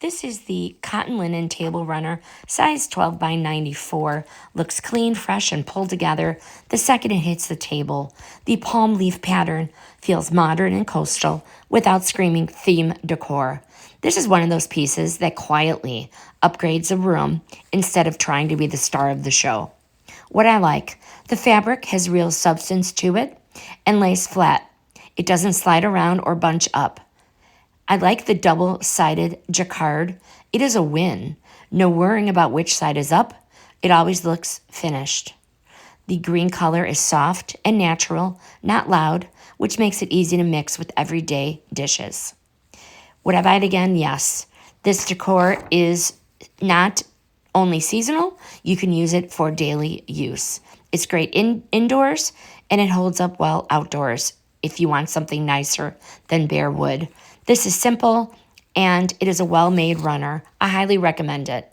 This is the cotton linen table runner, size 12 by 94. Looks clean, fresh, and pulled together the second it hits the table. The palm leaf pattern feels modern and coastal without screaming theme decor. This is one of those pieces that quietly upgrades a room instead of trying to be the star of the show. What I like, the fabric has real substance to it and lays flat. It doesn't slide around or bunch up. I like the double-sided jacquard. It is a win. No worrying about which side is up. It always looks finished. The green color is soft and natural, not loud, which makes it easy to mix with everyday dishes. Would I buy it again? Yes. This decor is not only seasonal, you can use it for daily use. It's great indoors, and it holds up well outdoors if you want something nicer than bare wood. This is simple, and it is a well-made runner. I highly recommend it.